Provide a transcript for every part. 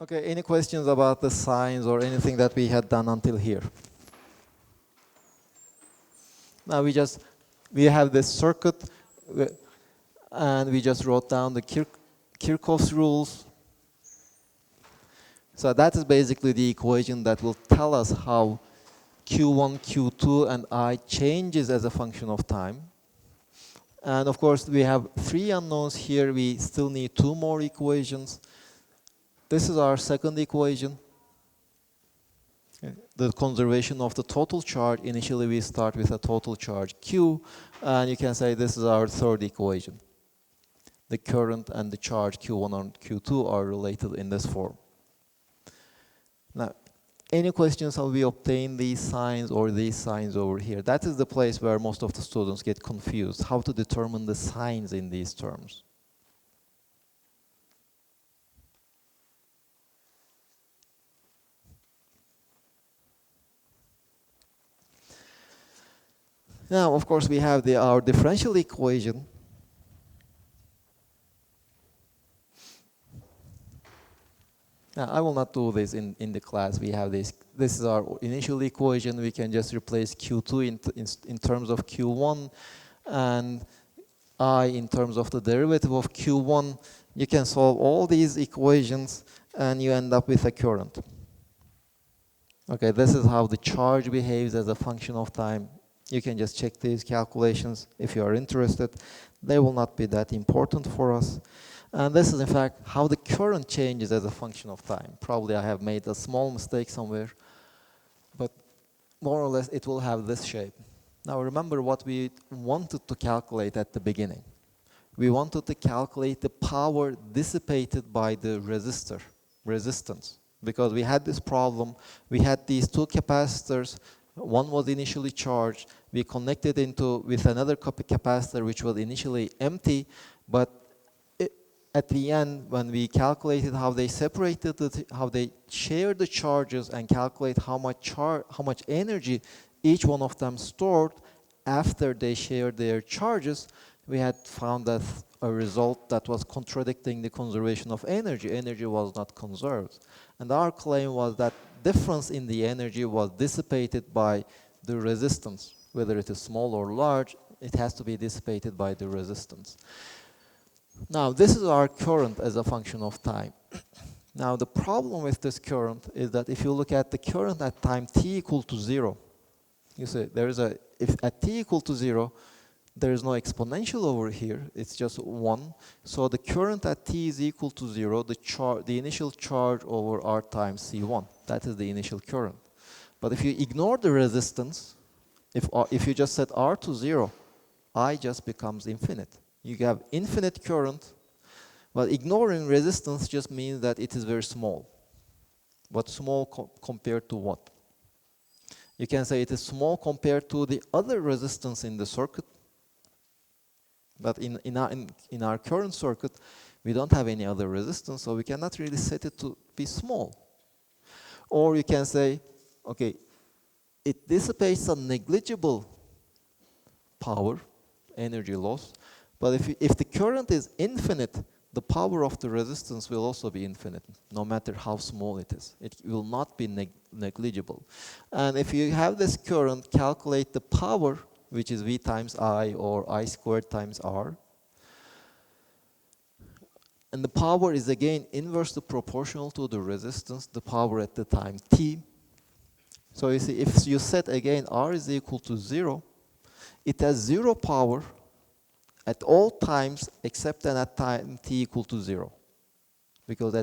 Okay, any questions about the signs or anything that we had done until here? Now we have this circuit and we just wrote down the Kirchhoff's rules. So that is basically the equation that will tell us how Q1, Q2 and I changes as a function of time. And of course we have 3 unknowns here, we still need 2 more equations. This is our second equation. The conservation of the total charge. Initially we start with a total charge Q, and you can say this is our third equation. The current and the charge Q1 and Q2 are related in this form. Now, any questions how we obtain these signs or these signs over here? That is the place where most of the students get confused, how to determine the signs in these terms. Now, of course, we have our differential equation. Now, I will not do this in the class. We have this. This is our initial equation. We can just replace Q2 in terms of Q1 and I in terms of the derivative of Q1. You can solve all these equations and you end up with a current. Okay, this is how the charge behaves as a function of time. You can just check these calculations if you are interested. They will not be that important for us. And this is in fact how the current changes as a function of time. Probably I have made a small mistake somewhere, but more or less it will have this shape. Now remember what we wanted to calculate at the beginning. We wanted to calculate the power dissipated by the resistance. Because we had this problem, we had these 2 capacitors. One was initially charged. We connected with another capacitor which was initially empty, but at the end, when we calculated how they separated how they shared the charges and calculate how much energy each one of them stored after they shared their charges, we had found that a result that was contradicting the conservation of energy. Energy was not conserved. And our claim was that difference in the energy was dissipated by the resistance. Whether it is small or large, it has to be dissipated by the resistance. Now, this is our current as a function of time. Now, the problem with this current is that if you look at the current at time t equal to 0, you see if at t equal to 0, there is no exponential over here, it's just 1. So the current at t is equal to 0, the initial charge over R times C1. That is the initial current. But if you ignore the resistance, if you just set R to 0, I just becomes infinite. You have infinite current, but ignoring resistance just means that it is very small. But small compared to what? You can say it is small compared to the other resistance in the circuit. But in our current circuit, we don't have any other resistance, so we cannot really set it to be small. Or you can say, okay, it dissipates a negligible power, energy loss, but if the current is infinite, the power of the resistance will also be infinite, no matter how small it is. It will not be negligible. And if you have this current, calculate the power, which is V times I or I squared times R. And the power is again inversely proportional to the resistance, the power at the time t. So you see, if you set again R is equal to 0, it has 0 power at all times except at time t equal to 0. Because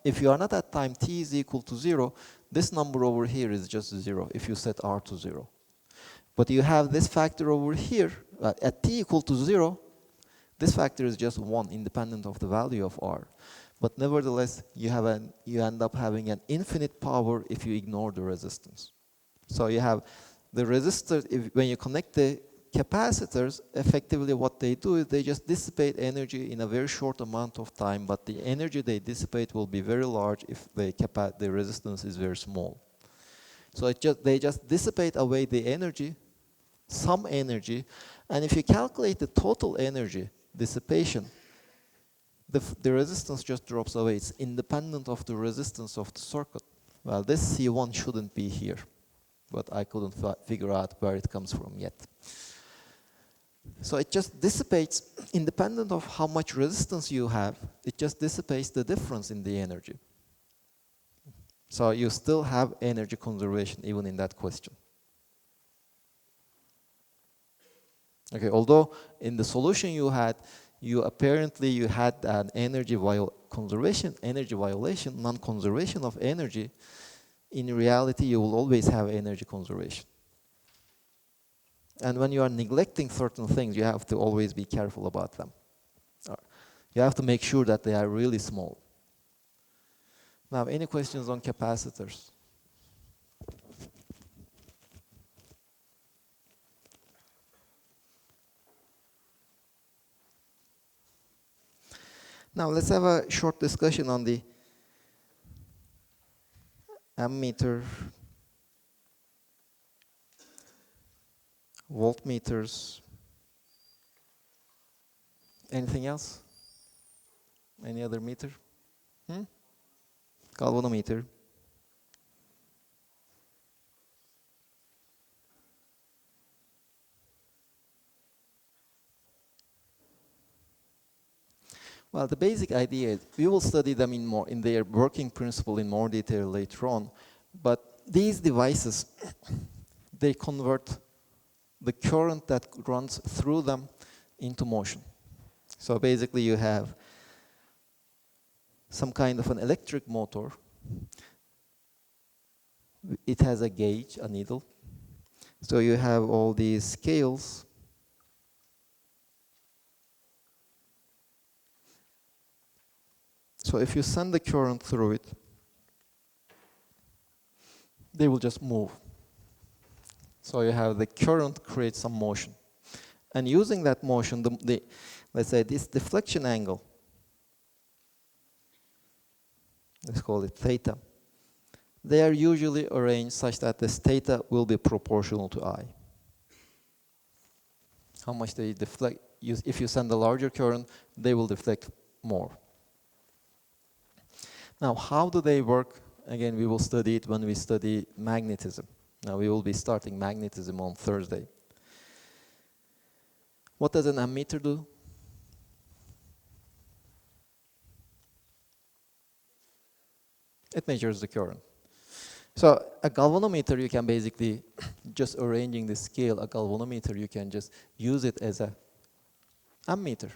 if you are not at time t is equal to 0, this number over here is just 0 if you set R to 0. But you have this factor over here, at t equal to 0, this factor is just 1, independent of the value of R. But nevertheless, you end up having an infinite power if you ignore the resistance. So you have the resistor, when you connect the capacitors, effectively what they do is they just dissipate energy in a very short amount of time, but the energy they dissipate will be very large if the resistance is very small. So they just dissipate away the energy, some energy, and if you calculate the total energy dissipation, the resistance just drops away. It's independent of the resistance of the circuit. Well, this C1 shouldn't be here, but I couldn't figure out where it comes from yet. So it just dissipates, independent of how much resistance you have, it just dissipates the difference in the energy. So you still have energy conservation even in that question. Okay, although in the solution you had an energy violation, non-conservation of energy. In reality, you will always have energy conservation. And when you are neglecting certain things, you have to always be careful about them. You have to make sure that they are really small. Now, any questions on capacitors? Now, let's have a short discussion on the ammeter, voltmeters. Anything else? Any other meter? Galvanometer. Well, the basic idea is we will study them in their working principle in more detail later on. But these devices, they convert the current that runs through them into motion. So basically you have some kind of an electric motor. It has a gauge, a needle. So you have all these scales. So if you send the current through it, they will just move. So you have the current creates some motion. And using that motion, let's say this deflection angle, let's call it theta, they are usually arranged such that this theta will be proportional to I. How much they deflect, if you send a larger current, they will deflect more. Now, how do they work? Again, we will study it when we study magnetism. Now, we will be starting magnetism on Thursday. What does an ammeter do? It measures the current. So a galvanometer, you can basically, just arranging the scale, a galvanometer, you can just use it as a ammeter.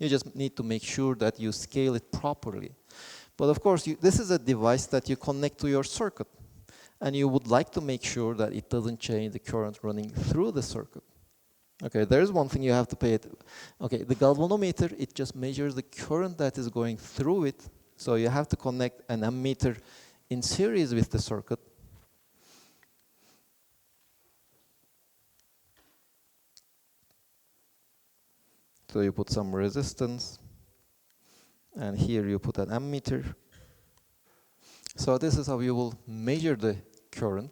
You just need to make sure that you scale it properly. But of course, this is a device that you connect to your circuit. And you would like to make sure that it doesn't change the current running through the circuit. Okay, there's one thing you have to pay it. Okay, the galvanometer, it just measures the current that is going through it. So you have to connect an ammeter in series with the circuit. So you put some resistance, and here you put an ammeter. So this is how you will measure the current.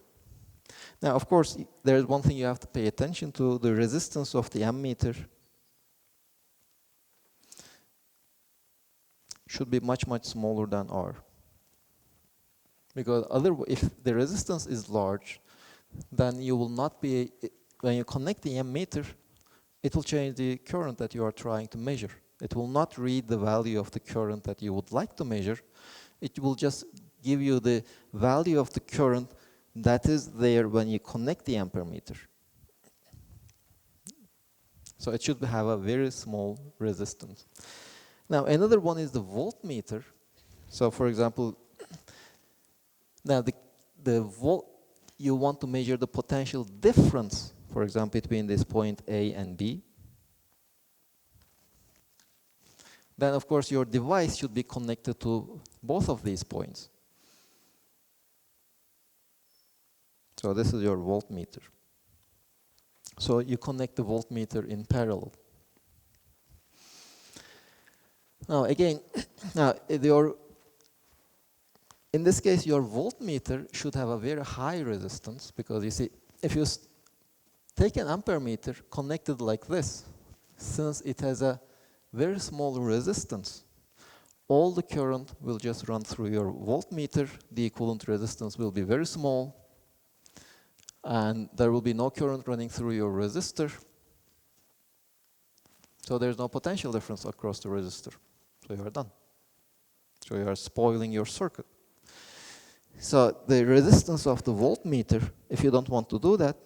Now, of course, there is one thing you have to pay attention to, the resistance of the ammeter should be much, much smaller than R. Because if the resistance is large, then you will not be, when you connect the ammeter, it will change the current that you are trying to measure. It will not read the value of the current that you would like to measure. It will just give you the value of the current that is there when you connect the ampermeter. So it should have a very small resistance. Now another one is the voltmeter. So for example, now you want to measure the potential difference, for example, between this point A and B. Then of course your device should be connected to both of these points. So this is your voltmeter. So you connect the voltmeter in parallel. Now again, in this case your voltmeter should have a very high resistance, because you see, if you take an ampermeter connected like this, since it has a very small resistance, all the current will just run through your voltmeter. The equivalent resistance will be very small, and there will be no current running through your resistor. So there's no potential difference across the resistor. So you are done. So you are spoiling your circuit. So the resistance of the voltmeter, if you don't want to do that,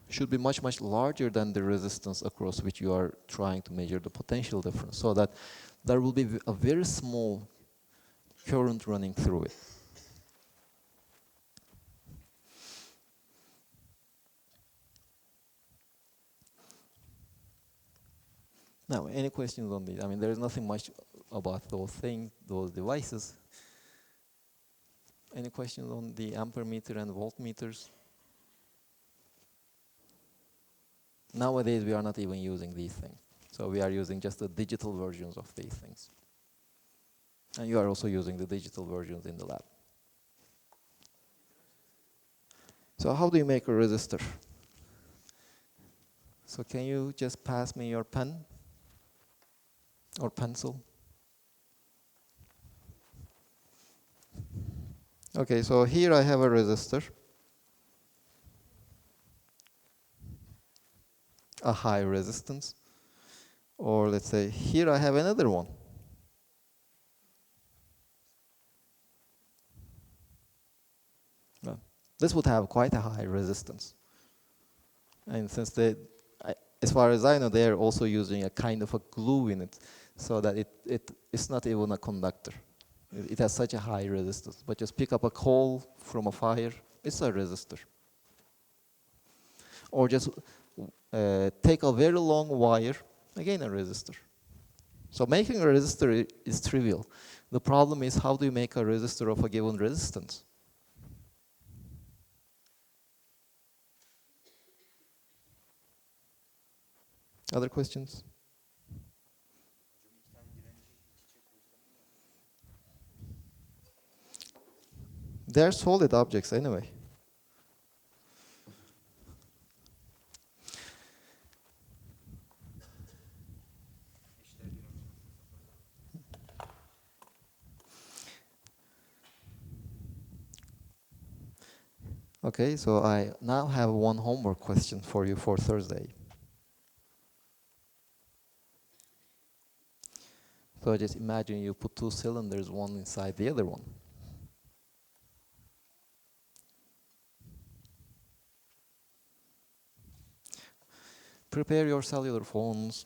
should be much, much larger than the resistance across which you are trying to measure the potential difference, so that there will be a very small current running through it. Now, any questions on these? I mean, there is nothing much about those things, those devices. Any questions on the ampermeter and voltmeters? Nowadays, we are not even using these things. So we are using just the digital versions of these things. And you are also using the digital versions in the lab. So how do you make a resistor? So can you just pass me your pen or pencil? Okay, so here I have a resistor, a high resistance. Or let's say here I have another one. Well, this would have quite a high resistance. And since as far as I know, they are also using a kind of a glue in it, so that it's not even a conductor. It has such a high resistance. But just pick up a coal from a fire, it's a resistor. Or just take a very long wire, again a resistor. So making a resistor is trivial. The problem is, how do you make a resistor of a given resistance? Other questions? They're solid objects anyway. Okay, so I now have one homework question for you for Thursday. So just imagine you put two cylinders, one inside the other one. Prepare your cellular phones.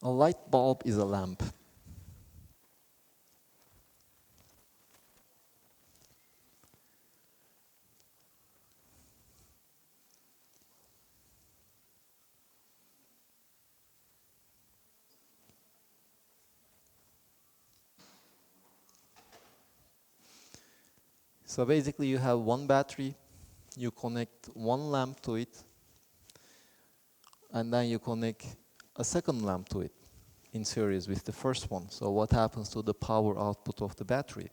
A light bulb is a lamp. So basically you have one battery, you connect one lamp to it, and then you connect a second lamp to it in series with the first one. So what happens to the power output of the battery?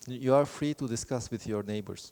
You are free to discuss with your neighbors.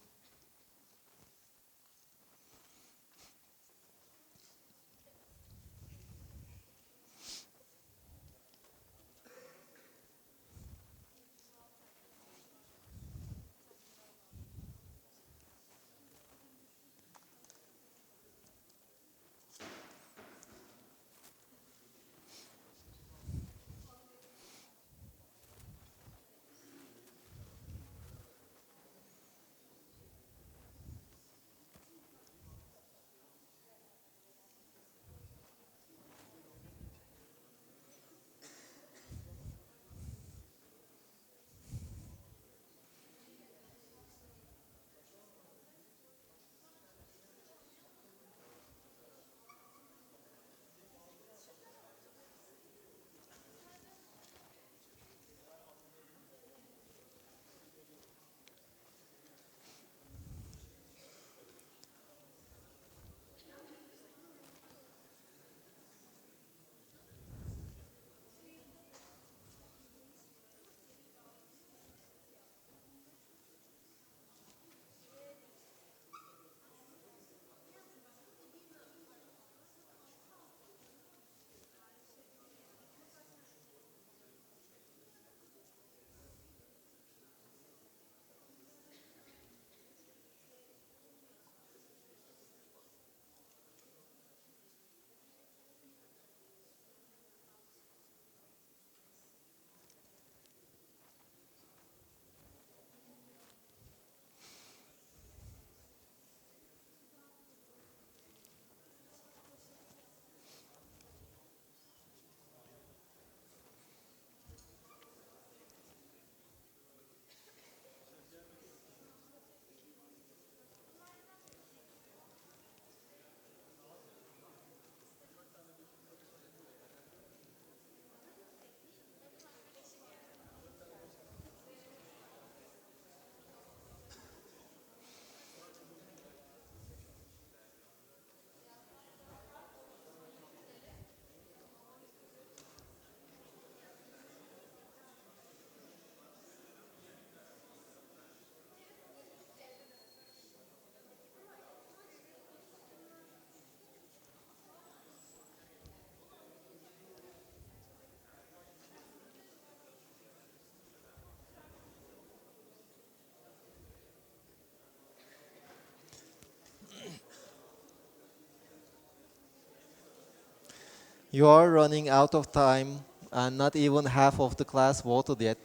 You are running out of time and not even half of the class voted yet.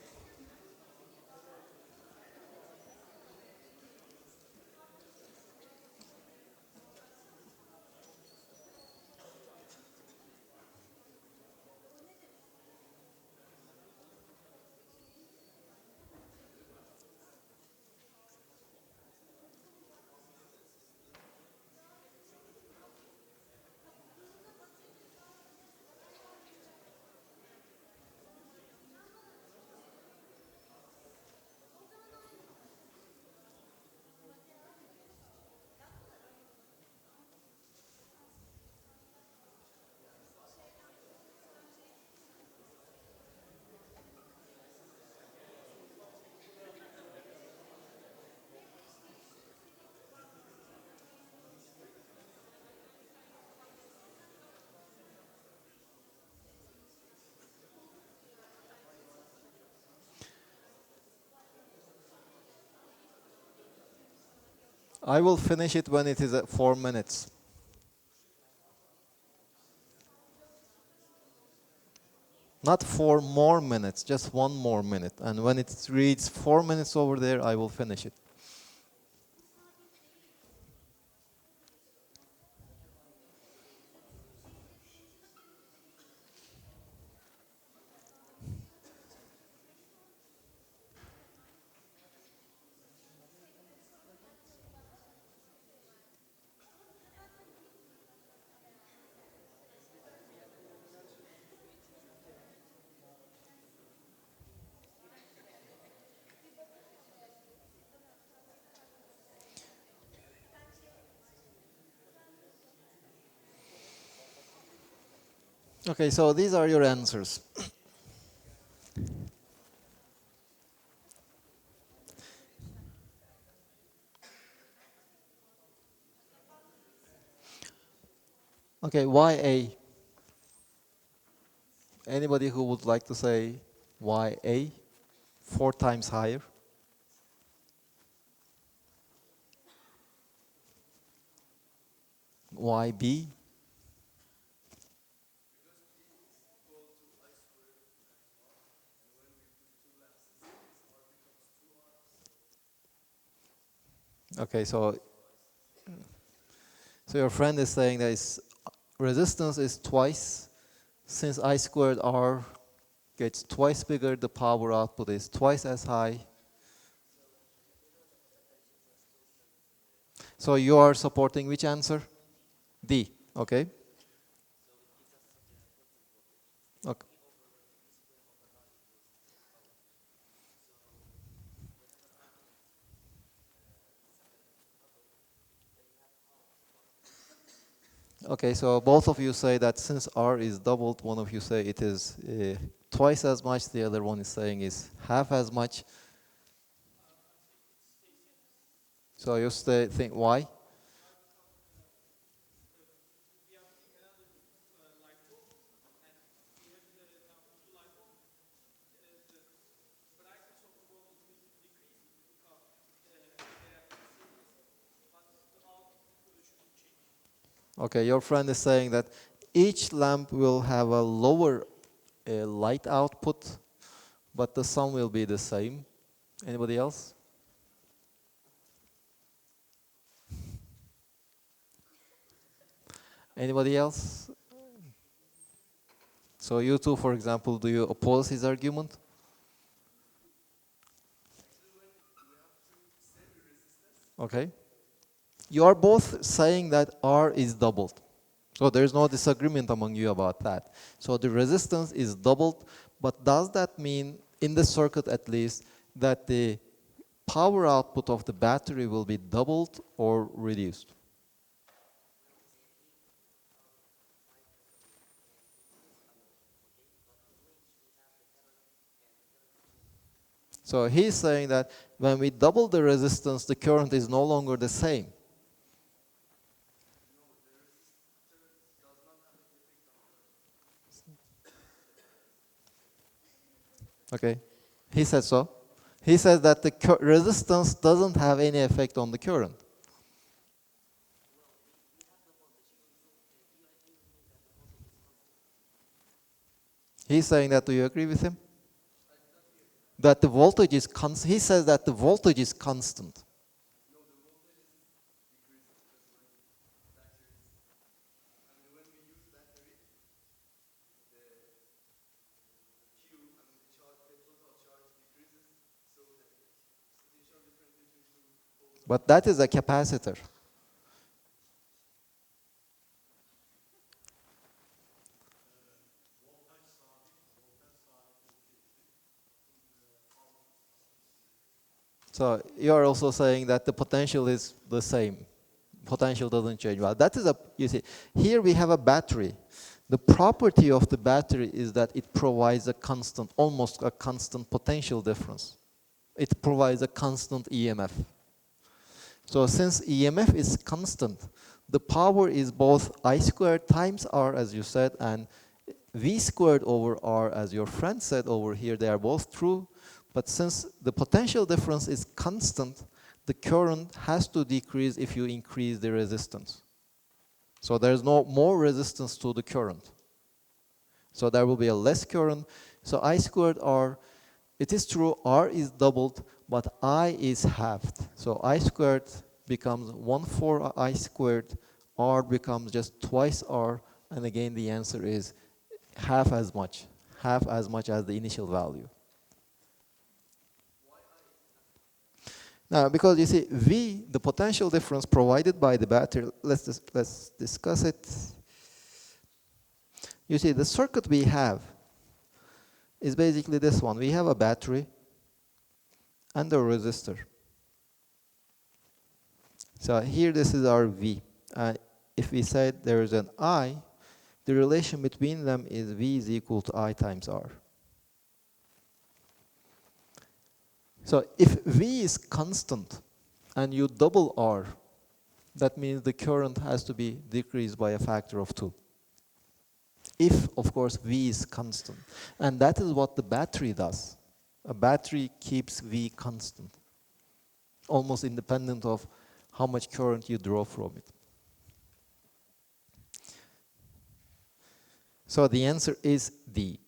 I will finish it when it is at 4 minutes. Not 4 more minutes, just 1 more minute. And when it reads 4 minutes over there, I will finish it. Okay, so these are your answers. Okay, why A? Anybody who would like to say why A? 4 times higher? Why B? Okay, so your friend is saying that resistance is twice. Since I squared R gets twice bigger, the power output is twice as high. So you are supporting which answer? D, okay? Okay. Okay, so both of you say that since R is doubled, one of you say it is twice as much, the other one is saying is half as much. So you think why? Okay, your friend is saying that each lamp will have a lower light output, but the sum will be the same. Anybody else? Anybody else? So you two, for example, do you oppose his argument? Okay. You are both saying that R is doubled. So there's no disagreement among you about that. So the resistance is doubled, but does that mean, in the circuit at least, that the power output of the battery will be doubled or reduced? So he's saying that when we double the resistance, the current is no longer the same. Okay, he said so. He says that the resistance doesn't have any effect on the current. He's saying that. Do you agree with him? That the voltage is constant. He says that the voltage is constant. But that is a capacitor. So you are also saying that the potential is the same. Potential doesn't change. Well, that is you see, here we have a battery. The property of the battery is that it provides a constant, almost a constant potential difference. It provides a constant EMF. So since EMF is constant, the power is both I squared times R, as you said, and V squared over R, as your friend said over here. They are both true. But since the potential difference is constant, the current has to decrease if you increase the resistance. So there's no more resistance to the current. So there will be a less current. So I squared R, it is true R is doubled, but I is halved. So I squared becomes 1/4 I squared, R becomes just twice R, and again the answer is half as much as the initial value. Now, because you see, V, the potential difference provided by the battery, let's discuss it. You see, the circuit we have is basically this one. We have a battery and a resistor. So here, this is our V. If we said there is an I, the relation between them is V is equal to I times R. So if V is constant and you double R, that means the current has to be decreased by a factor of 2. If, of course, V is constant. And that is what the battery does. A battery keeps V constant, almost independent of how much current you draw from it. So the answer is D.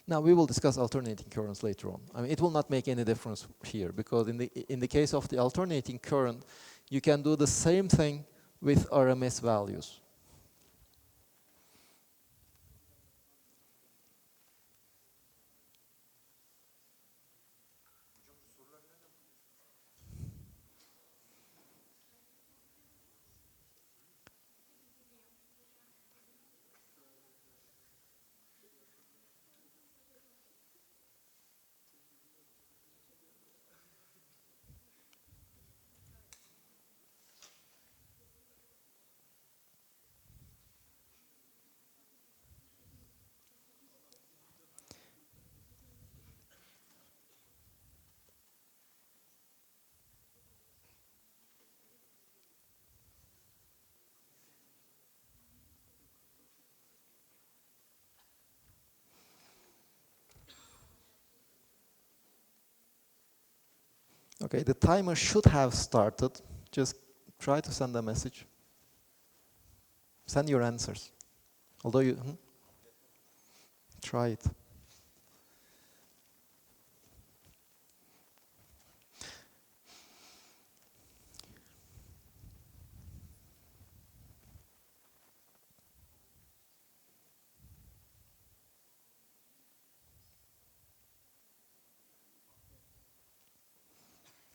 Now we will discuss alternating currents later on. I mean, it will not make any difference here because in the case of the alternating current, you can do the same thing with RMS values. Okay, the timer should have started. Just try to send a message. Send your answers. Although you try it.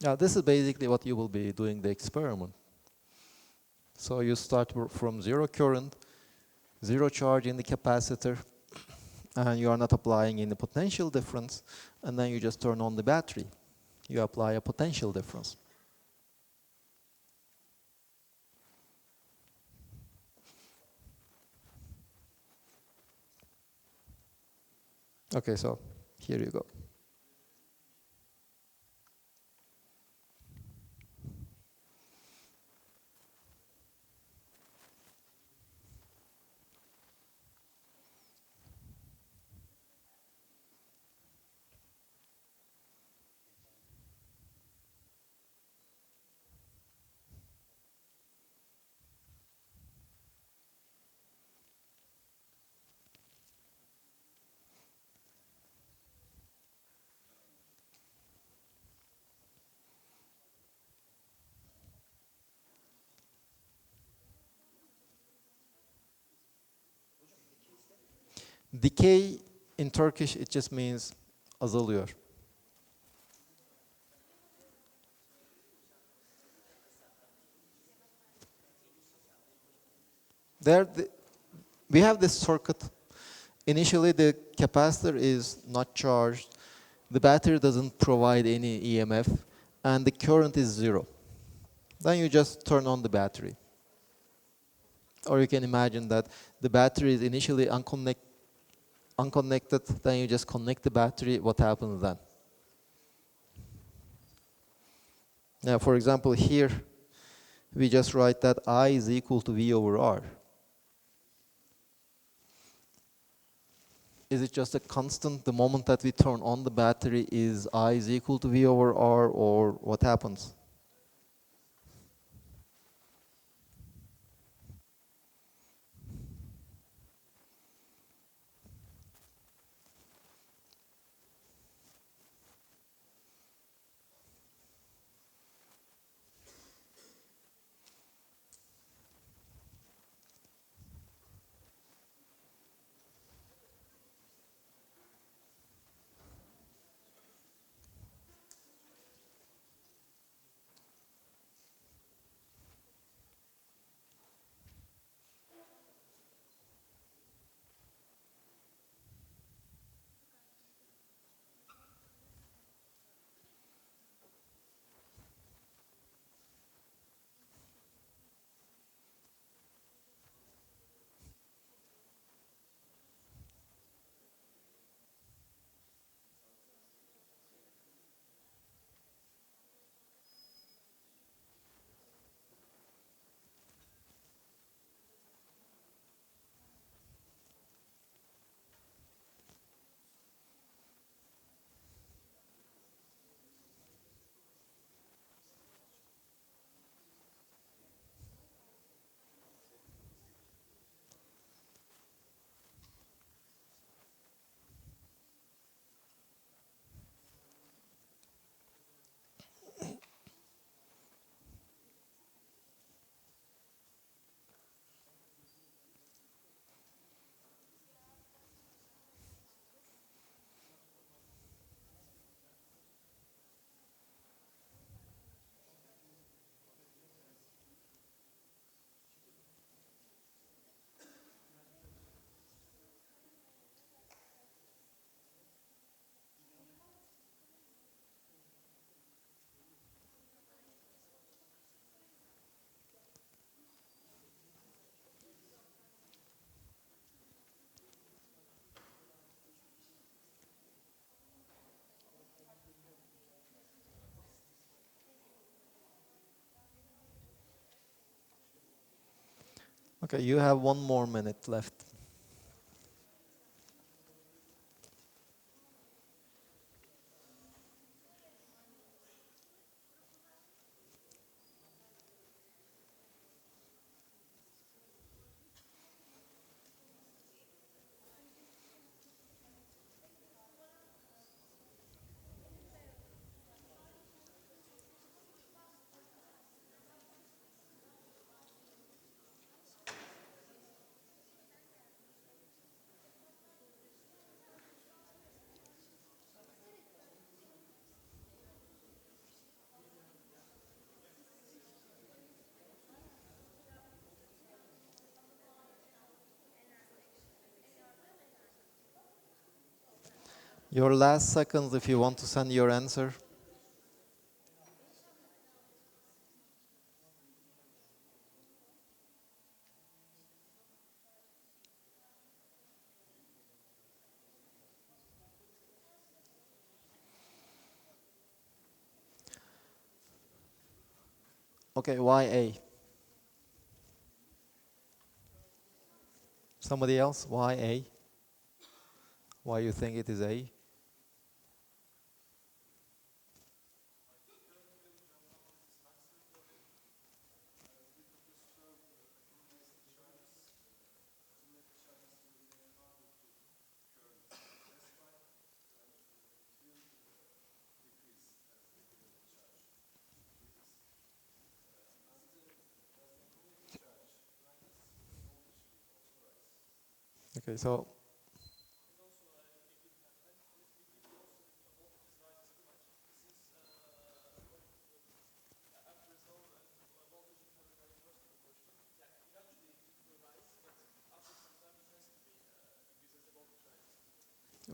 Now, this is basically what you will be doing the experiment. So you start from zero current, zero charge in the capacitor, and you are not applying any potential difference, and then you just turn on the battery. You apply a potential difference. Okay, so here you go. Decay in Turkish, it just means azalıyor. We have this circuit. Initially, the capacitor is not charged. The battery doesn't provide any EMF, and the current is 0. Then you just turn on the battery. Or you can imagine that the battery is initially unconnected, then you just connect the battery. What happens then? Now, for example, here, we just write that I is equal to V over R. Is it just a constant? The moment that we turn on the battery, is I is equal to V over R, or what happens? Okay, you have 1 more minute left. Your last seconds if you want to send your answer. Okay, why A? Somebody else? Why A? Why you think it is A? Okay, so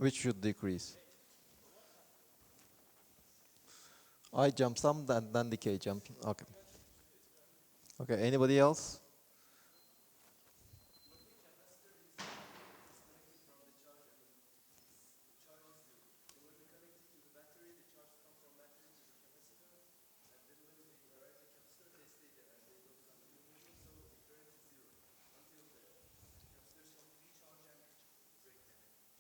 Which should decrease? I jump some, then decay jump. Okay. Okay, anybody else?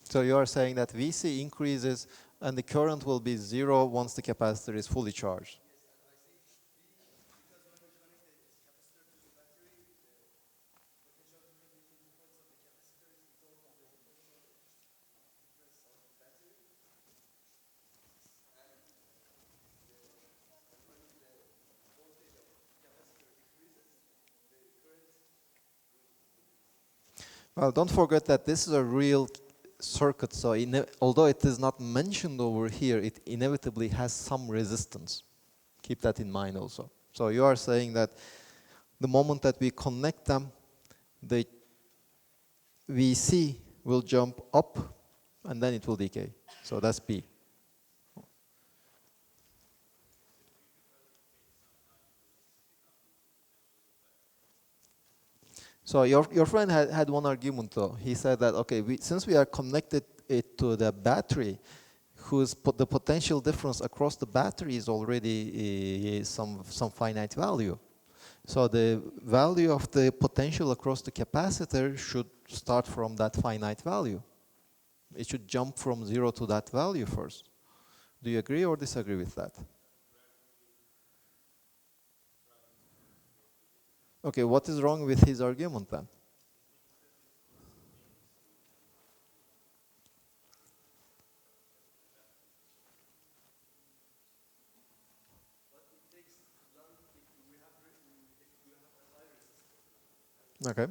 So you are saying that VC increases and the current will be 0 once the capacitor is fully charged. Well, don't forget that this is a real circuit, so although it is not mentioned over here, it inevitably has some resistance. Keep that in mind also. So you are saying that the moment that we connect them, the VC will jump up and then it will decay. So that's B. So your friend had one argument though. He said that, okay, since we are connected it to the battery, the potential difference across the battery is already some finite value. So the value of the potential across the capacitor should start from that finite value. It should jump from 0 to that value first. Do you agree or disagree with that? Okay, what is wrong with his argument then? Okay.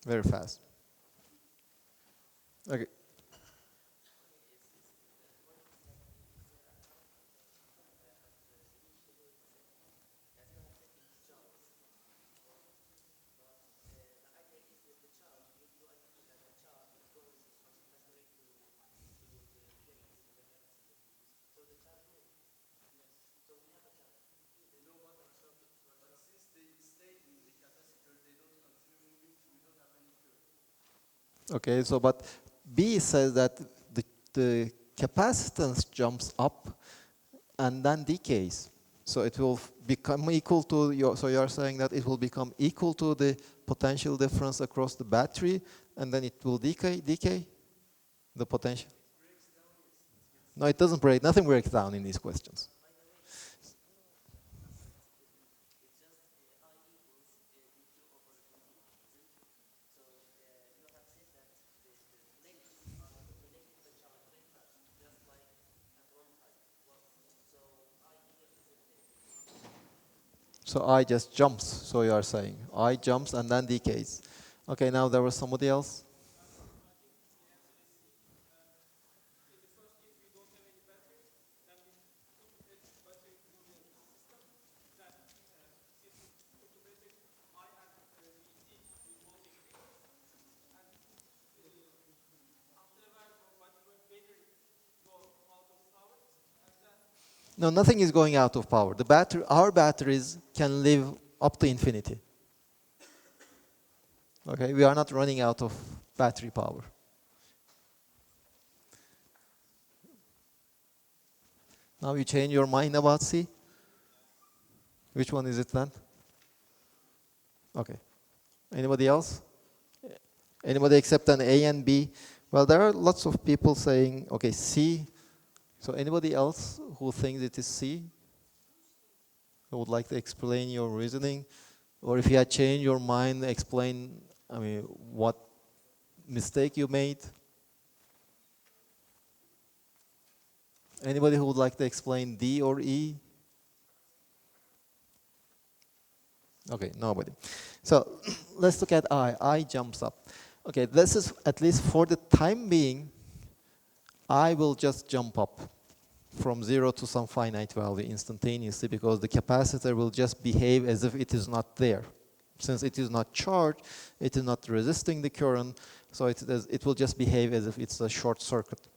Very fast. Okay. Okay, so but B says that the capacitance jumps up and then decays. So it will become equal to so you're saying that it will become equal to the potential difference across the battery and then it will decay the potential. No, it doesn't break. Nothing breaks down in these questions. So I just jumps, so you are saying. I jumps and then decays. Okay, now there was somebody else. No, nothing is going out of power. The battery, our batteries can live up to infinity. Okay, we are not running out of battery power. Now you change your mind about C? Which one is it then? Okay. Anybody else? Anybody except an A and B? Well, there are lots of people saying, okay, C. So anybody else who thinks it is C? I would like to explain your reasoning. Or if you had changed your mind, explain, I mean, what mistake you made. Anybody who would like to explain D or E? Okay, nobody. So let's look at I. I jumps up. Okay, this is, at least for the time being, I will just jump up from 0 to some finite value instantaneously, because the capacitor will just behave as if it is not there. Since it is not charged, it is not resisting the current, so it will just behave as if it's a short circuit.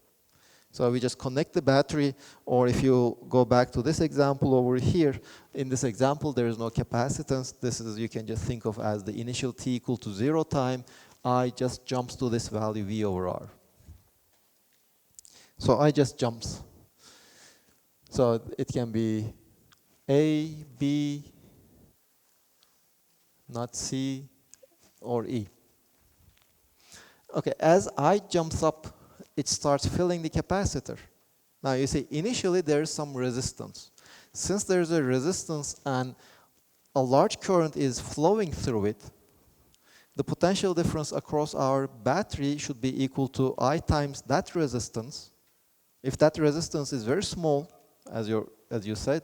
So we just connect the battery, or if you go back to this example over here, in this example there is no capacitance. This is, you can just think of as the initial t equal to 0 time, I just jumps to this value V over R. So I just jumps. So it can be A, B, not C, or E. Okay, as I jumps up, it starts filling the capacitor. Now you see, initially there is some resistance. Since there is a resistance and a large current is flowing through it, the potential difference across our battery should be equal to I times that resistance. If that resistance is very small, as you said,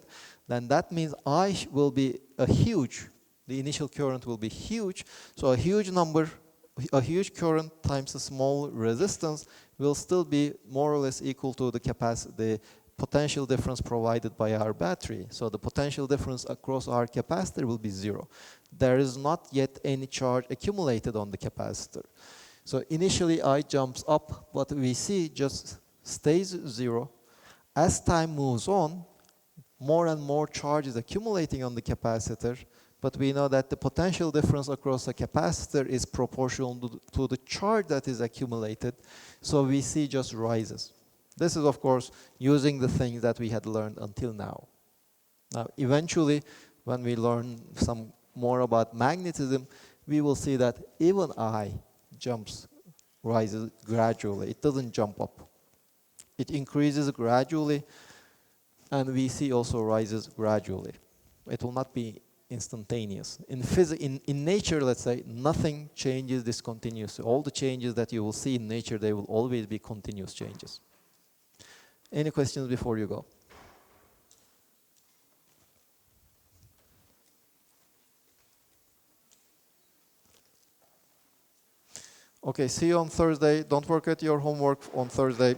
then that means I will be a huge, the initial current will be huge, so a huge number, a huge current times a small resistance will still be more or less equal to the potential difference provided by our battery. So the potential difference across our capacitor will be 0. There is not yet any charge accumulated on the capacitor. So initially I jumps up, but we see just stays 0. As time moves on, more and more charge is accumulating on the capacitor, but we know that the potential difference across a capacitor is proportional to the charge that is accumulated, so we see just rises. This is, of course, using the things that we had learned until now. Now, eventually, when we learn some more about magnetism, we will see that even I rises gradually. It doesn't jump up. It increases gradually, and we see also rises gradually. It will not be instantaneous. In nature, let's say, nothing changes discontinuously. All the changes that you will see in nature, they will always be continuous changes. Any questions before you go? Okay, see you on Thursday. Don't forget your homework on Thursday.